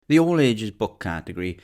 The all ages book category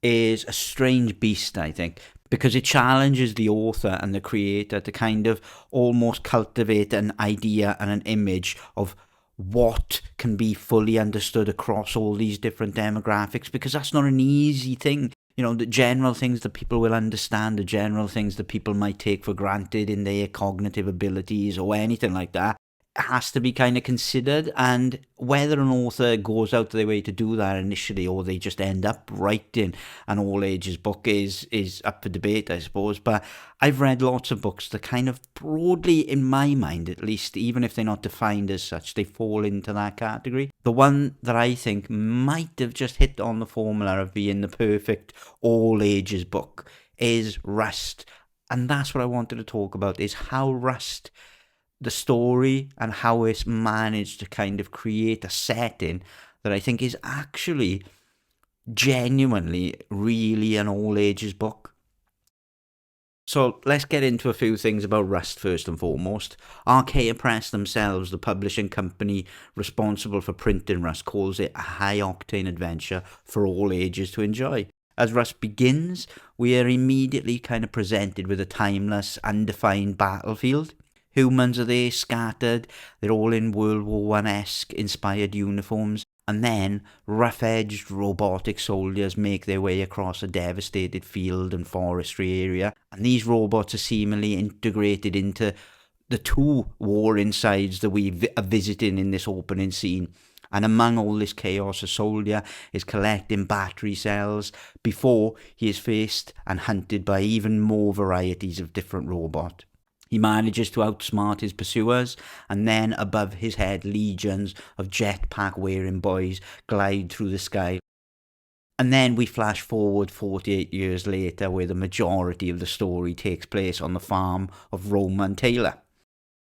is a strange beast, I think, because it challenges the author and the creator to kind of almost cultivate an idea and an image of what can be fully understood across all these different demographics, because that's not an easy thing. You know, the general things that people will understand, the general things that people might take for granted in their cognitive abilities or anything like that, has to be kind of considered. And whether an author goes out of their way to do that initially, or they just end up writing an all ages book, is up for debate, I suppose. But I've read lots of books that kind of broadly, in my mind at least, even if they're not defined as such, they fall into that category. The one that I think might have just hit on the formula of being the perfect all ages book is Rust. And that's what I wanted to talk about, is how Rust, the story and how it's managed to kind of create a setting that I think is actually genuinely really an all ages book. So let's get into a few things about Rust first and foremost. Archaea Press themselves, the publishing company responsible for printing Rust, calls it a high-octane adventure for all ages to enjoy. As Rust begins, we are immediately kind of presented with a timeless, undefined battlefield. Humans are there scattered, they're all in World War One-esque inspired uniforms, and then rough-edged robotic soldiers make their way across a devastated field and forestry area, and these robots are seemingly integrated into the two warring sides that we are visiting in this opening scene. And among all this chaos, a soldier is collecting battery cells before he is faced and hunted by even more varieties of different robots. He manages to outsmart his pursuers, and then above his head legions of jetpack-wearing boys glide through the sky. And then we flash forward 48 years later, where the majority of the story takes place on the farm of Roman Taylor.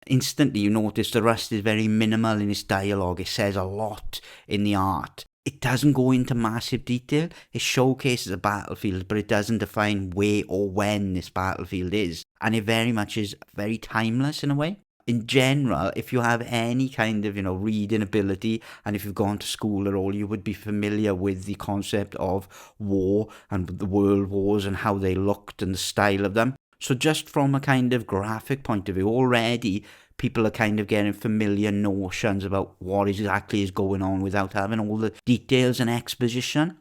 Instantly you notice the Rust is very minimal in its dialogue. It says a lot in the art. It doesn't go into massive detail. It showcases a battlefield, but it doesn't define where or when this battlefield is. And it very much is very timeless in a way. In general, if you have any kind of, reading ability, and if you've gone to school at all, you would be familiar with the concept of war and the world wars and how they looked and the style of them. So just from a kind of graphic point of view, already people are kind of getting familiar notions about what exactly is going on without having all the details and exposition.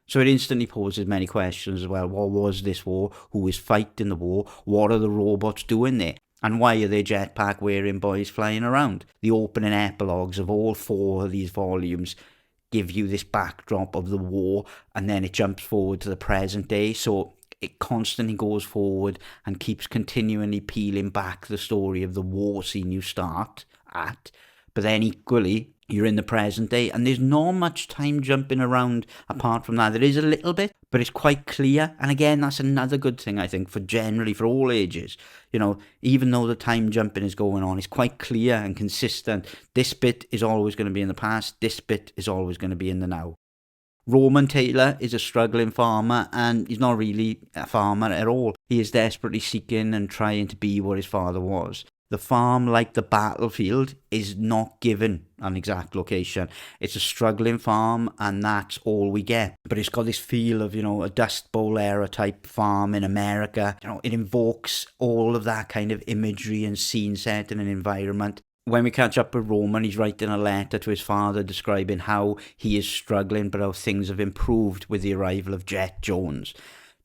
So it instantly poses many questions as well. What was this war? Who is fighting the war? What are the robots doing there? And why are they jetpack wearing boys flying around? The opening epilogues of all four of these volumes give you this backdrop of the war, and then it jumps forward to the present day. So it constantly goes forward and keeps continually peeling back the story of the war scene you start at. But then equally, you're in the present day, and there's not much time jumping around apart from that. There is a little bit, but it's quite clear. And again, that's another good thing, I think, for all ages. Even though the time jumping is going on, it's quite clear and consistent. This bit is always going to be in the past. This bit is always going to be in the now. Roman Taylor is a struggling farmer, and he's not really a farmer at all. He is desperately seeking and trying to be what his father was. The farm, like the battlefield, is not given an exact location. It's a struggling farm, and that's all we get. But it's got this feel of, a Dust Bowl era type farm in America. It invokes all of that kind of imagery and scene setting and environment. When we catch up with Roman, he's writing a letter to his father describing how he is struggling, but how things have improved with the arrival of Jet Jones.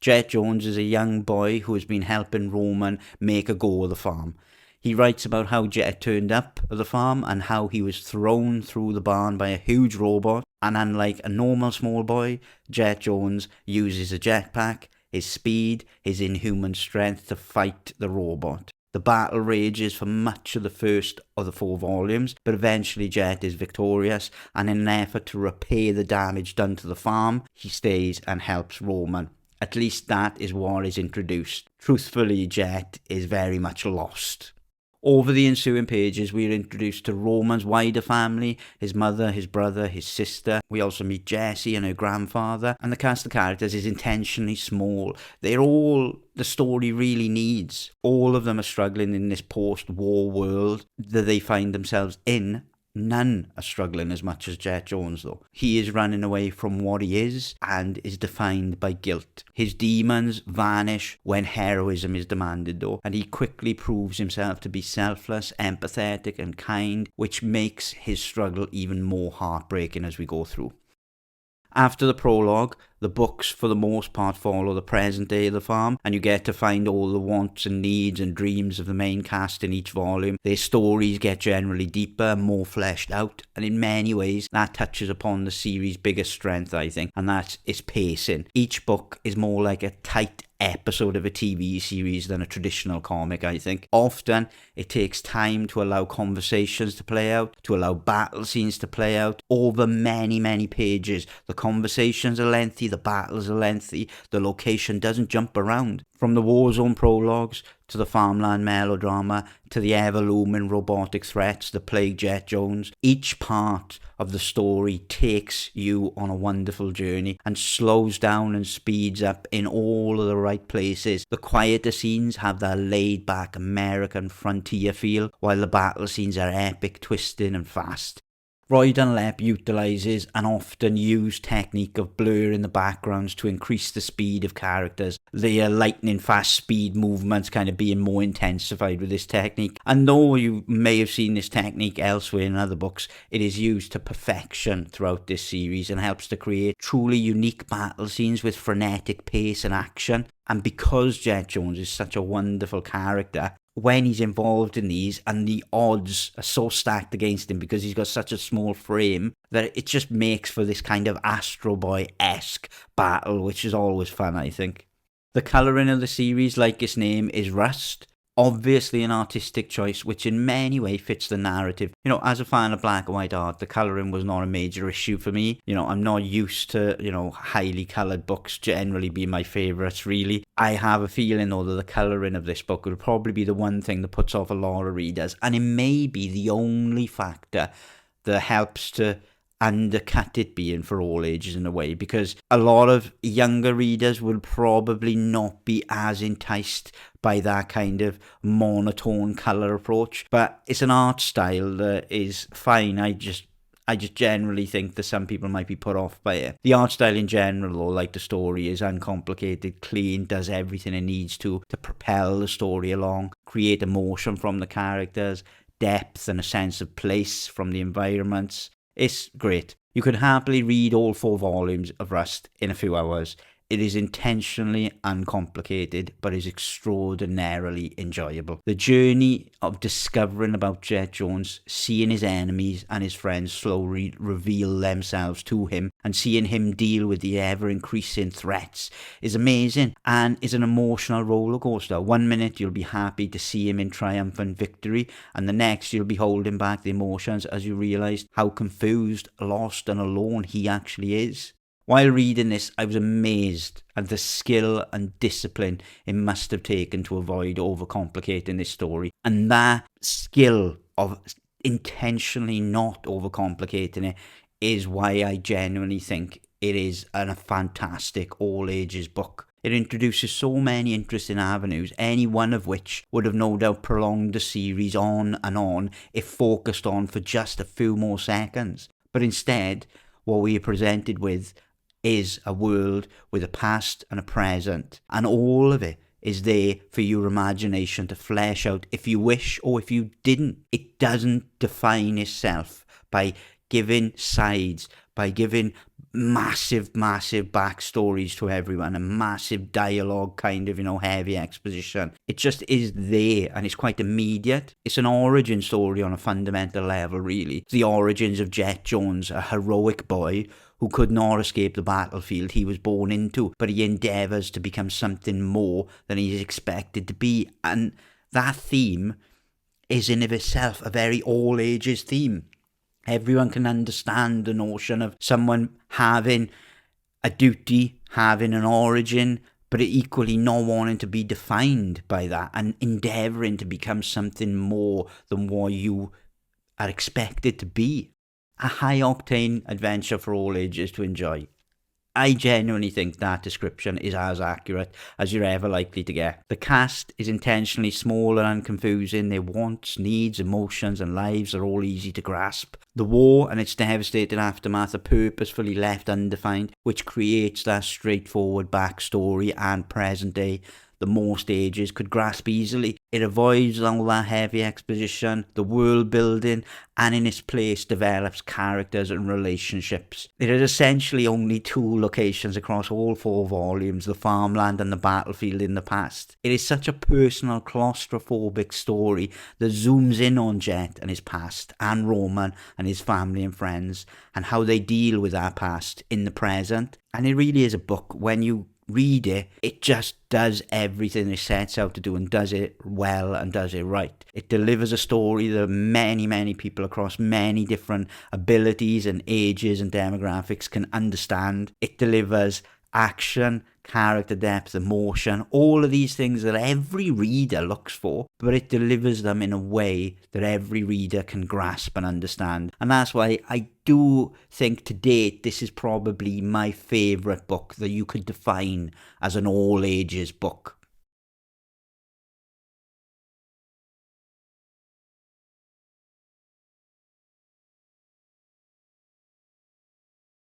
Jet Jones is a young boy who has been helping Roman make a go of the farm. He writes about how Jet turned up at the farm and how he was thrown through the barn by a huge robot. And unlike a normal small boy, Jet Jones uses a jetpack, his speed, his inhuman strength to fight the robot. The battle rages for much of the first of the 4 volumes, but eventually Jet is victorious, and in an effort to repay the damage done to the farm, he stays and helps Roman. At least that is what is introduced. Truthfully, Jet is very much lost. Over the ensuing pages, we are introduced to Roman's wider family, his mother, his brother, his sister. We also meet Jessie and her grandfather, and the cast of characters is intentionally small. They're all the story really needs. All of them are struggling in this post-war world that they find themselves in, None are struggling as much as Jet Jones, though. He is running away from what he is and is defined by guilt. His demons vanish when heroism is demanded, though, and he quickly proves himself to be selfless, empathetic, and kind, which makes his struggle even more heartbreaking as we go through. After the prologue, the books for the most part follow the present day of the farm, and you get to find all the wants and needs and dreams of the main cast in each volume. Their stories get generally deeper, more fleshed out, and in many ways that touches upon the series' biggest strength, I think, and that's its pacing. Each book is more like a tight episode of a TV series than a traditional comic, I think. Often it takes time to allow conversations to play out, to allow battle scenes to play out over many pages. The conversations are lengthy, the battles are lengthy, the location doesn't jump around. From the Warzone prologues to the farmland melodrama to the ever-looming robotic threats that plague Jet Jones, each part of the story takes you on a wonderful journey and slows down and speeds up in all of the right places. The quieter scenes have that laid-back American frontier feel, while the battle scenes are epic, twisting and fast. Royden Lepp utilises an often used technique of blurring the backgrounds to increase the speed of characters. The lightning fast speed movements kind of being more intensified with this technique. And though you may have seen this technique elsewhere in other books, it is used to perfection throughout this series and helps to create truly unique battle scenes with frenetic pace and action. And because Jet Jones is such a wonderful character, when he's involved in these and the odds are so stacked against him because he's got such a small frame, that it just makes for this kind of Astro Boy-esque battle, which is always fun, I think. The colouring of the series, like its name, is rust. Obviously an artistic choice, which in many ways fits the narrative. You know, as a fan of black and white art, the colouring was not a major issue for me. You know, I'm not used to, highly coloured books generally being my favourites, really. I have a feeling, though, that the colouring of this book will probably be the one thing that puts off a lot of readers, and it may be the only factor that helps to undercut it being for all ages in a way, because a lot of younger readers will probably not be as enticed by that kind of monotone colour approach. But it's an art style that is fine. I just generally think that some people might be put off by it. The art style in general, though, like the story, is uncomplicated, clean, does everything it needs to propel the story along, create emotion from the characters, depth and a sense of place from the environments. It's great. You could happily read all 4 volumes of Rust in a few hours. It is intentionally uncomplicated, but is extraordinarily enjoyable. The journey of discovering about Jet Jones, seeing his enemies and his friends slowly reveal themselves to him, and seeing him deal with the ever-increasing threats is amazing and is an emotional roller coaster. One minute you'll be happy to see him in triumphant victory, and the next you'll be holding back the emotions as you realise how confused, lost and alone he actually is. While reading this, I was amazed at the skill and discipline it must have taken to avoid overcomplicating this story. And that skill of intentionally not overcomplicating it is why I genuinely think it is a fantastic all-ages book. It introduces so many interesting avenues, any one of which would have no doubt prolonged the series on and on if focused on for just a few more seconds. But instead, what we are presented with is a world with a past and a present, and all of it is there for your imagination to flesh out if you wish or if you didn't. It doesn't define itself by giving sides, by giving massive backstories to everyone and massive dialogue kind of, heavy exposition. It just is there and it's quite immediate. It's an origin story on a fundamental level, really. It's the origins of Jet Jones, a heroic boy who could not escape the battlefield he was born into, but he endeavours to become something more than he is expected to be. And that theme is in of itself a very all ages theme. Everyone can understand the notion of someone having a duty, having an origin, but equally not wanting to be defined by that and endeavouring to become something more than what you are expected to be. A high-octane adventure for all ages to enjoy. I genuinely think that description is as accurate as you're ever likely to get. The cast is intentionally small and unconfusing. Their wants, needs, emotions, and lives are all easy to grasp. The war and its devastating aftermath are purposefully left undefined, which creates that straightforward backstory and present day that most ages could grasp easily. It avoids all that heavy exposition, the world building, and in its place develops characters and relationships. There is essentially only two locations across all 4 volumes, the farmland and the battlefield in the past. It is such a personal, claustrophobic story that zooms in on Jet and his past, and Roman and his family and friends, and how they deal with that past in the present. And it really is a book, when you read it, it just does everything it sets out to do and does it well and does it right. It delivers a story that many people across many different abilities and ages and demographics can understand. It delivers action, character depth, emotion, all of these things that every reader looks for, but it delivers them in a way that every reader can grasp and understand. And that's why I do think to date this is probably my favourite book that you could define as an all ages book.